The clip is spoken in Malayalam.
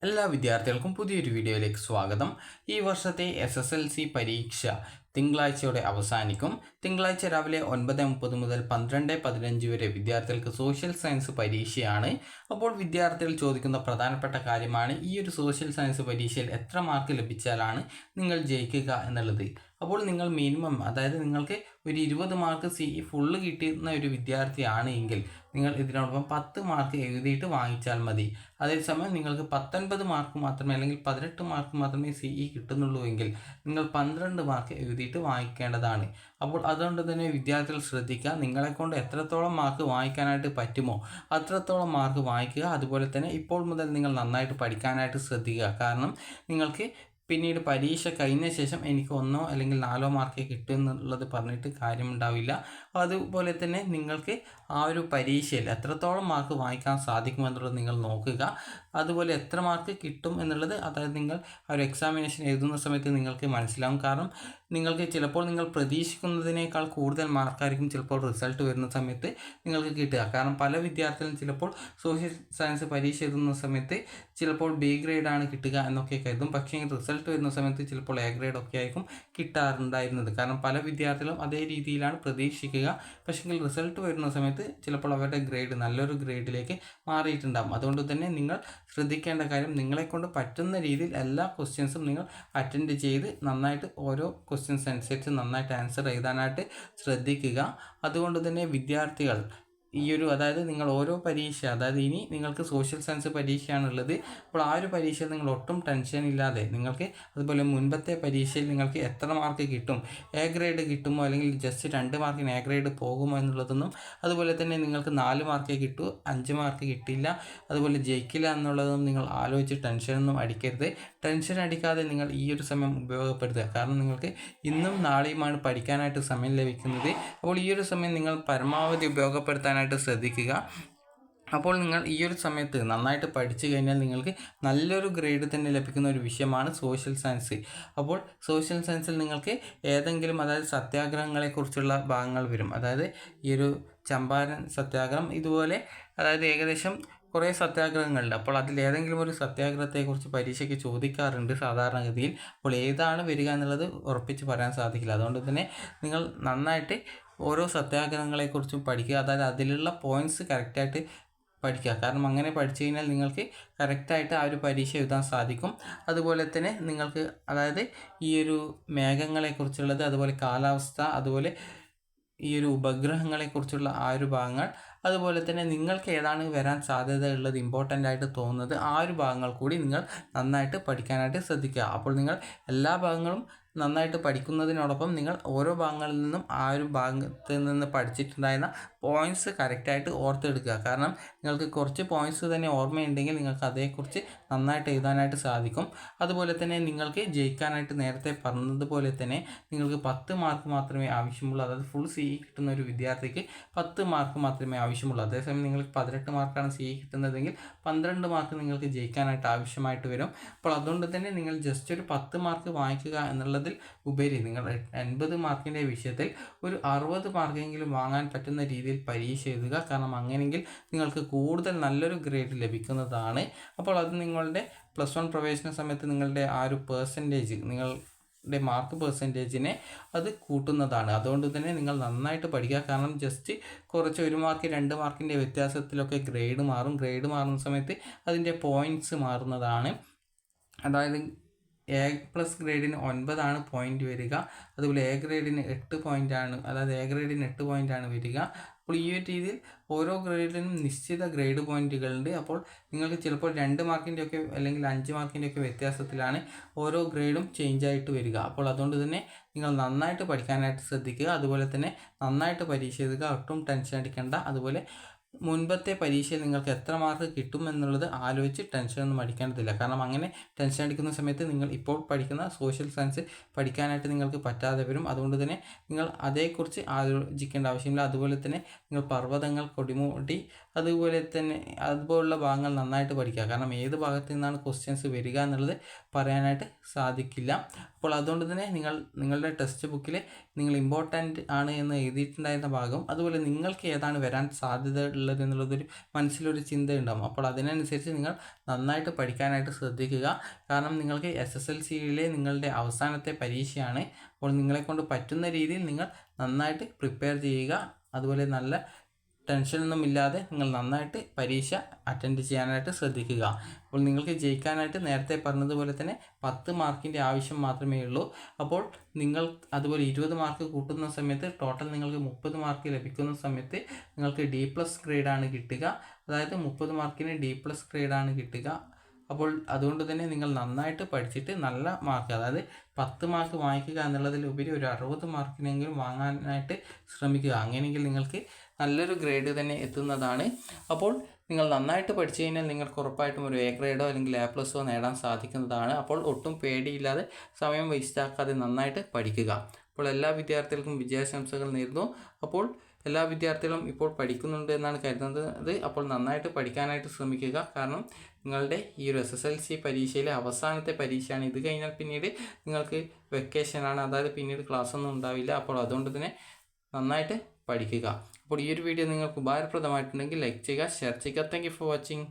എല്ലാ വിദ്യാർത്ഥികൾക്കും പുതിയൊരു വീഡിയോയിലേക്ക് സ്വാഗതം. ഈ വർഷത്തെ SSLC പരീക്ഷ തിങ്കളാഴ്ചയോടെ അവസാനിക്കും. തിങ്കളാഴ്ച രാവിലെ 9:30 മുതൽ 12:15 വരെ വിദ്യാർത്ഥികൾക്ക് സോഷ്യൽ സയൻസ് പരീക്ഷയാണ്. അപ്പോൾ വിദ്യാർത്ഥികൾ ചോദിക്കുന്ന പ്രധാനപ്പെട്ട കാര്യമാണ് ഈ ഒരു സോഷ്യൽ സയൻസ് പരീക്ഷയിൽ എത്ര മാർക്ക് ലഭിച്ചാലാണ് നിങ്ങൾ ജയിക്കുക എന്നുള്ളത്. അപ്പോൾ നിങ്ങൾ മിനിമം, അതായത് നിങ്ങൾക്ക് ഒരു 20 മാർക്ക് CE ഫുള്ള് കിട്ടുന്ന ഒരു വിദ്യാർത്ഥിയാണ് എങ്കിൽ നിങ്ങൾ ഇതിനോടൊപ്പം 10 മാർക്ക് എഴുതിയിട്ട് വാങ്ങിച്ചാൽ മതി. അതേസമയം നിങ്ങൾക്ക് 19 മാർക്ക് മാത്രമേ അല്ലെങ്കിൽ 18 മാർക്ക് മാത്രമേ CE കിട്ടുന്നുള്ളൂ എങ്കിൽ നിങ്ങൾ 12 മാർക്ക് എഴുതിയിട്ട് വാങ്ങിക്കേണ്ടതാണ്. അപ്പോൾ അതുകൊണ്ട് തന്നെ വിദ്യാർത്ഥികൾ ശ്രദ്ധിക്കുക, നിങ്ങളെക്കൊണ്ട് എത്രത്തോളം മാർക്ക് വാങ്ങിക്കാനായിട്ട് പറ്റുമോ അത്രത്തോളം മാർക്ക് വാങ്ങിക്കുക. അതുപോലെ തന്നെ ഇപ്പോൾ മുതൽ നിങ്ങൾ നന്നായിട്ട് പഠിക്കാനായിട്ട് ശ്രദ്ധിക്കുക. കാരണം നിങ്ങൾക്ക് പിന്നീട് പരീക്ഷ കഴിഞ്ഞ ശേഷം എനിക്ക് 1 അല്ലെങ്കിൽ 4 മാർക്കേ കിട്ടും എന്നുള്ളത് പറഞ്ഞിട്ട് കാര്യമുണ്ടാവില്ല. അതുപോലെ തന്നെ നിങ്ങൾക്ക് ആ ഒരു പരീക്ഷയിൽ എത്രത്തോളം മാർക്ക് വാങ്ങിക്കാൻ സാധിക്കുമെന്നുള്ളത് നിങ്ങൾ നോക്കുക. അതുപോലെ എത്ര മാർക്ക് കിട്ടും എന്നുള്ളത്, അതായത് നിങ്ങൾ ആ ഒരു എക്സാമിനേഷൻ എഴുതുന്ന സമയത്ത് നിങ്ങൾക്ക് മനസ്സിലാവും. കാരണം നിങ്ങൾക്ക് ചിലപ്പോൾ നിങ്ങൾ പ്രതീക്ഷിക്കുന്നതിനേക്കാൾ കൂടുതൽ മാർക്കായിരിക്കും ചിലപ്പോൾ റിസൾട്ട് വരുന്ന സമയത്ത് നിങ്ങൾക്ക് കിട്ടുക. കാരണം പല വിദ്യാർത്ഥികളും ചിലപ്പോൾ സോഷ്യൽ സയൻസ് പരീക്ഷ എഴുതുന്ന സമയത്ത് ചിലപ്പോൾ B ഗ്രേഡാണ് കിട്ടുക എന്നൊക്കെ കരുതും. പക്ഷേ റിസൾട്ട് വരുന്ന സമയത്ത് ചിലപ്പോൾ A ഗ്രേഡ് ഒക്കെ ആയിരിക്കും കിട്ടാറുണ്ടായിരുന്നത്. കാരണം പല വിദ്യാർത്ഥികളും അതേ രീതിയിലാണ് പ്രതീക്ഷിക്കുക. പക്ഷേ റിസൾട്ട് വരുന്ന സമയത്ത് ചിലപ്പോൾ അവരുടെ ഗ്രേഡ് നല്ലൊരു ഗ്രേഡിലേക്ക് മാറിയിട്ടുണ്ടാകും. അതുകൊണ്ട് തന്നെ നിങ്ങൾ ശ്രദ്ധിക്കേണ്ട കാര്യം, നിങ്ങളെക്കൊണ്ട് പറ്റുന്ന രീതിയിൽ എല്ലാ ക്വസ്റ്റ്യൻസും നിങ്ങൾ അറ്റൻഡ് ചെയ്ത് നന്നായിട്ട് ഓരോ ക്വസ്റ്റ്യൻസ് അനുസരിച്ച് നന്നായിട്ട് ആൻസർ എഴുതാനായിട്ട് ശ്രദ്ധിക്കുക. അതുകൊണ്ട് തന്നെ വിദ്യാർത്ഥികൾ അതായത് നിങ്ങൾ ഓരോ പരീക്ഷ, അതായത് ഇനി നിങ്ങൾക്ക് സോഷ്യൽ സയൻസ് പരീക്ഷയാണുള്ളത്. അപ്പോൾ ആ ഒരു പരീക്ഷയിൽ നിങ്ങൾ ഒട്ടും ടെൻഷൻ ഇല്ലാതെ നിങ്ങൾക്ക്, അതുപോലെ മുൻപത്തെ പരീക്ഷയിൽ നിങ്ങൾക്ക് എത്ര മാർക്ക് കിട്ടും, A ഗ്രേഡ് കിട്ടുമോ അല്ലെങ്കിൽ ജസ്റ്റ് 2 മാർക്കിന് A ഗ്രേഡ് പോകുമോ എന്നുള്ളതൊന്നും, അതുപോലെ തന്നെ നിങ്ങൾക്ക് 4 മാർക്കേ കിട്ടൂ, 5 മാർക്ക് കിട്ടില്ല, അതുപോലെ ജയിക്കില്ല എന്നുള്ളതൊന്നും നിങ്ങൾ ആലോചിച്ച് ടെൻഷനൊന്നും അടിക്കരുത്. ടെൻഷൻ അടിക്കാതെ നിങ്ങൾ ഈ ഒരു സമയം ഉപയോഗപ്പെടുത്തുക. കാരണം നിങ്ങൾക്ക് ഇന്നും നാളെയുമാണ് പഠിക്കാനായിട്ട് സമയം ലഭിക്കുന്നത്. അപ്പോൾ ഈ ഒരു സമയം നിങ്ങൾ പരമാവധി ഉപയോഗപ്പെടുത്താനായിട്ട് ശ്രദ്ധിക്കുക. അപ്പോൾ നിങ്ങൾ ഈ ഒരു സമയത്ത് നന്നായിട്ട് പഠിച്ചു കഴിഞ്ഞാൽ നിങ്ങൾക്ക് നല്ലൊരു ഗ്രേഡ് തന്നെ ലഭിക്കുന്ന ഒരു വിഷയമാണ് സോഷ്യൽ സയൻസ്. അപ്പോൾ സോഷ്യൽ സയൻസിൽ നിങ്ങൾക്ക് ഏതെങ്കിലും, അതായത് സത്യാഗ്രഹങ്ങളെക്കുറിച്ചുള്ള ഭാഗങ്ങൾ വരും. അതായത് ഈ ഒരു ചമ്പാരൻ സത്യാഗ്രഹം, ഇതുപോലെ അതായത് ഏകദേശം കുറേ സത്യാഗ്രഹങ്ങളുണ്ട്. അപ്പോൾ അതിൽ ഏതെങ്കിലും ഒരു സത്യാഗ്രഹത്തെക്കുറിച്ച് പരീക്ഷയ്ക്ക് ചോദിക്കാറുണ്ട് സാധാരണഗതിയിൽ. അപ്പോൾ ഏതാണ് വരിക എന്നുള്ളത് ഉറപ്പിച്ച് പറയാൻ സാധിക്കില്ല. അതുകൊണ്ട് തന്നെ നിങ്ങൾ നന്നായിട്ട് ഓരോ സത്യാഗ്രഹങ്ങളെക്കുറിച്ചും പഠിക്കുക. അതായത് അതിലുള്ള പോയിൻറ്റ്സ് കറക്റ്റായിട്ട് പഠിക്കുക. കാരണം അങ്ങനെ പഠിച്ചു കഴിഞ്ഞാൽ നിങ്ങൾക്ക് കറക്റ്റായിട്ട് ആ ഒരു പരീക്ഷ എഴുതാൻ സാധിക്കും. അതുപോലെ തന്നെ നിങ്ങൾക്ക്, അതായത് ഈ ഒരു മേഘങ്ങളെക്കുറിച്ചുള്ളത്, അതുപോലെ കാലാവസ്ഥ, അതുപോലെ ഈ ഒരു ഉപഗ്രഹങ്ങളെക്കുറിച്ചുള്ള ആ ഒരു ഭാഗങ്ങൾ, അതുപോലെ തന്നെ നിങ്ങൾക്ക് ഏതാണ് വരാൻ സാധ്യതയുള്ളത്, ഇമ്പോർട്ടൻ്റ് ആയിട്ട് തോന്നുന്നത്, ആ ഒരു ഭാഗങ്ങൾ കൂടി നിങ്ങൾ നന്നായിട്ട് പഠിക്കാനായിട്ട് ശ്രദ്ധിക്കുക. അപ്പോൾ നിങ്ങൾ എല്ലാ ഭാഗങ്ങളും നന്നായിട്ട് പഠിക്കുന്നതിനോടൊപ്പം നിങ്ങൾ ഓരോ ഭാഗങ്ങളിൽ നിന്നും ആ ഒരു ഭാഗത്ത് നിന്ന് പഠിച്ചിട്ടുണ്ടായിരുന്ന പോയിൻറ്റ്സ് കറക്റ്റായിട്ട് ഓർത്തെടുക്കുക. കാരണം നിങ്ങൾക്ക് കുറച്ച് പോയിൻറ്റ്സ് തന്നെ ഓർമ്മയുണ്ടെങ്കിൽ നിങ്ങൾക്ക് അതേക്കുറിച്ച് നന്നായിട്ട് എഴുതാനായിട്ട് സാധിക്കും. അതുപോലെ തന്നെ നിങ്ങൾക്ക് ജയിക്കാനായിട്ട് നേരത്തെ പറഞ്ഞതുപോലെ തന്നെ നിങ്ങൾക്ക് 10 മാർക്ക് മാത്രമേ ആവശ്യമുള്ളൂ. അതായത് ഫുൾ CE കിട്ടുന്ന ഒരു വിദ്യാർത്ഥിക്ക് 10 മാർക്ക് മാത്രമേ ആവശ്യമുള്ളൂ. അതേസമയം നിങ്ങൾക്ക് 18 മാർക്കാണ് CE കിട്ടുന്നതെങ്കിൽ 12 മാർക്ക് നിങ്ങൾക്ക് ജയിക്കാനായിട്ട് ആവശ്യമായിട്ട് വരും. അപ്പോൾ അതുകൊണ്ട് തന്നെ നിങ്ങൾ ജസ്റ്റ് ഒരു 10 മാർക്ക് വാങ്ങിക്കുക എന്നുള്ളതിൽ ഉപരി നിങ്ങൾ 80 മാർക്കിൻ്റെ വിഷയത്തിൽ ഒരു 60 മാർക്കെങ്കിലും വാങ്ങാൻ പറ്റുന്ന രീതിയിൽ പരീക്ഷ എഴുതുക. കാരണം അങ്ങനെയെങ്കിൽ നിങ്ങൾക്ക് കൂടുതൽ നല്ലൊരു ഗ്രേഡ് ലഭിക്കുന്നതാണ്. അപ്പോൾ അത് നിങ്ങളുടെ +1 പ്രവേശന സമയത്ത് നിങ്ങളുടെ ആ ഒരു പെർസെൻറ്റേജ്, നിങ്ങളുടെ മാർക്ക് പെർസെൻറ്റേജിനെ അത് കൂട്ടുന്നതാണ്. അതുകൊണ്ട് തന്നെ നിങ്ങൾ നന്നായിട്ട് പഠിക്കുക. കാരണം ജസ്റ്റ് കുറച്ച് 1 മാർക്ക് 2 മാർക്കിൻ്റെ വ്യത്യാസത്തിലൊക്കെ ഗ്രേഡ് മാറും. ഗ്രേഡ് മാറുന്ന സമയത്ത് അതിൻ്റെ പോയിൻറ്റ്സ് മാറുന്നതാണ്. അതായത് A+ ഗ്രേഡിന് 9 പോയിൻ്റ് വരിക, അതുപോലെ A ഗ്രേഡിന് 8 പോയിൻ്റാണ്, അതായത് A ഗ്രേഡിന് 8 പോയിൻ്റാണ് വരിക. അപ്പോൾ ഈ ഒരു രീതിയിൽ ഓരോ ഗ്രേഡിനും നിശ്ചിത ഗ്രേഡ് പോയിൻറ്റുകളുണ്ട്. അപ്പോൾ നിങ്ങൾക്ക് ചിലപ്പോൾ 2 മാർക്കിൻ്റെ ഒക്കെ അല്ലെങ്കിൽ 5 മാർക്കിൻ്റെ ഒക്കെ വ്യത്യാസത്തിലാണ് ഓരോ ഗ്രേഡും ചേഞ്ച് ആയിട്ട് വരിക. അപ്പോൾ അതുകൊണ്ട് തന്നെ നിങ്ങൾ നന്നായിട്ട് പഠിക്കാനായിട്ട് ശ്രദ്ധിക്കുക. അതുപോലെ തന്നെ നന്നായിട്ട് പരീക്ഷ എഴുതുക, ഒട്ടും ടെൻഷൻ അടിക്കേണ്ട. അതുപോലെ മുൻപത്തെ പരീക്ഷയിൽ നിങ്ങൾക്ക് എത്ര മാർക്ക് കിട്ടും എന്നുള്ളത് ആലോചിച്ച് ടെൻഷനൊന്നും അടിക്കേണ്ടതില്ല. കാരണം അങ്ങനെ ടെൻഷൻ അടിക്കുന്ന സമയത്ത് നിങ്ങൾ ഇപ്പോൾ പഠിക്കുന്ന സോഷ്യൽ സയൻസ് പഠിക്കാനായിട്ട് നിങ്ങൾക്ക് പറ്റാതെ വരും. അതുകൊണ്ട് തന്നെ നിങ്ങൾ അതേക്കുറിച്ച് ആലോചിക്കേണ്ട ആവശ്യമില്ല. അതുപോലെ തന്നെ നിങ്ങൾ പർവ്വതങ്ങൾ, കൊടിമുടി, അതുപോലെ തന്നെ അതുപോലുള്ള ഭാഗങ്ങൾ നന്നായിട്ട് പഠിക്കുക. കാരണം ഏത് ഭാഗത്തു നിന്നാണ് ക്വസ്റ്റ്യൻസ് വരിക എന്നുള്ളത് പറയാനായിട്ട് സാധിക്കില്ല. അപ്പോൾ അതുകൊണ്ട് തന്നെ നിങ്ങളുടെ ടെക്സ്റ്റ് ബുക്കിൽ നിങ്ങൾ ഇമ്പോർട്ടൻ്റ് ആണ് എന്ന് എഴുതിയിട്ടുണ്ടായിരുന്ന ഭാഗം, അതുപോലെ നിങ്ങൾക്ക് ഏതാണ് വരാൻ സാധ്യത ഉള്ളത് എന്നുള്ളതൊരു മനസ്സിലൊരു ചിന്ത ഉണ്ടാകും. അപ്പോൾ അതിനനുസരിച്ച് നിങ്ങൾ നന്നായിട്ട് പഠിക്കാനായിട്ട് ശ്രദ്ധിക്കുക. കാരണം നിങ്ങൾക്ക് SSLCയിലെ നിങ്ങളുടെ അവസാനത്തെ പരീക്ഷയാണ്. അപ്പോൾ നിങ്ങളെക്കൊണ്ട് പറ്റുന്ന രീതിയിൽ നിങ്ങൾ നന്നായിട്ട് പ്രിപ്പയർ ചെയ്യുക. അതുപോലെ നല്ല ടെൻഷനൊന്നും ഇല്ലാതെ നിങ്ങൾ നന്നായിട്ട് പരീക്ഷ അറ്റൻഡ് ചെയ്യാനായിട്ട് ശ്രദ്ധിക്കുക. അപ്പോൾ നിങ്ങൾക്ക് ജയിക്കാനായിട്ട് നേരത്തെ പറഞ്ഞതുപോലെ തന്നെ 10 മാർക്കിൻ്റെ ആവശ്യം മാത്രമേ ഉള്ളൂ. അപ്പോൾ നിങ്ങൾ അതുപോലെ 20 മാർക്ക് കൂട്ടുന്ന സമയത്ത് ടോട്ടൽ നിങ്ങൾക്ക് 30 മാർക്ക് ലഭിക്കുന്ന സമയത്ത് നിങ്ങൾക്ക് D+ ഗ്രേഡാണ് കിട്ടുക. അതായത് 30 മാർക്കിന് D+ ഗ്രേഡാണ് കിട്ടുക. അപ്പോൾ അതുകൊണ്ട് തന്നെ നിങ്ങൾ നന്നായിട്ട് പഠിച്ചിട്ട് നല്ല മാർക്ക്, അതായത് 10 മാർക്ക് വാങ്ങിക്കുക എന്നുള്ളതിലുപരി ഒരു 60 മാർക്കിനെങ്കിലും വാങ്ങാനായിട്ട് ശ്രമിക്കുക. അങ്ങനെയെങ്കിൽ നിങ്ങൾക്ക് നല്ലൊരു ഗ്രേഡ് തന്നെ എത്തുന്നതാണ്. അപ്പോൾ നിങ്ങൾ നന്നായിട്ട് പഠിച്ചു കഴിഞ്ഞാൽ നിങ്ങൾക്ക് ഉറപ്പായിട്ടും ഒരു A ഗ്രേഡോ അല്ലെങ്കിൽ A+ നേടാൻ സാധിക്കുന്നതാണ്. അപ്പോൾ ഒട്ടും പേടിയില്ലാതെ സമയം വേസ്റ്റാക്കാതെ നന്നായിട്ട് പഠിക്കുക. അപ്പോൾ എല്ലാ വിദ്യാർത്ഥികൾക്കും വിജയാശംസകൾ നേരുന്നു. അപ്പോൾ എല്ലാ വിദ്യാർത്ഥികളും ഇപ്പോൾ പഠിക്കുന്നുണ്ട് എന്നാണ് കരുതുന്നത്. അപ്പോൾ നന്നായിട്ട് പഠിക്കാനായിട്ട് ശ്രമിക്കുക. കാരണം നിങ്ങളുടെ ഈ ഒരു SSLC പരീക്ഷയിലെ അവസാനത്തെ പരീക്ഷയാണ്. ഇത് കഴിഞ്ഞാൽ പിന്നീട് നിങ്ങൾക്ക് വെക്കേഷനാണ്, അതായത് പിന്നീട് ക്ലാസ് ഒന്നും ഉണ്ടാവില്ല. അപ്പോൾ അതുകൊണ്ട് തന്നെ നന്നായിട്ട് പഠിക്കുക. അപ്പോൾ ഈ ഒരു വീഡിയോ നിങ്ങൾക്ക് ഉപകാരപ്രദമായിട്ടുണ്ടെങ്കിൽ ലൈക്ക് ചെയ്യുക, ഷെയർ ചെയ്യുക. Thank you for watching.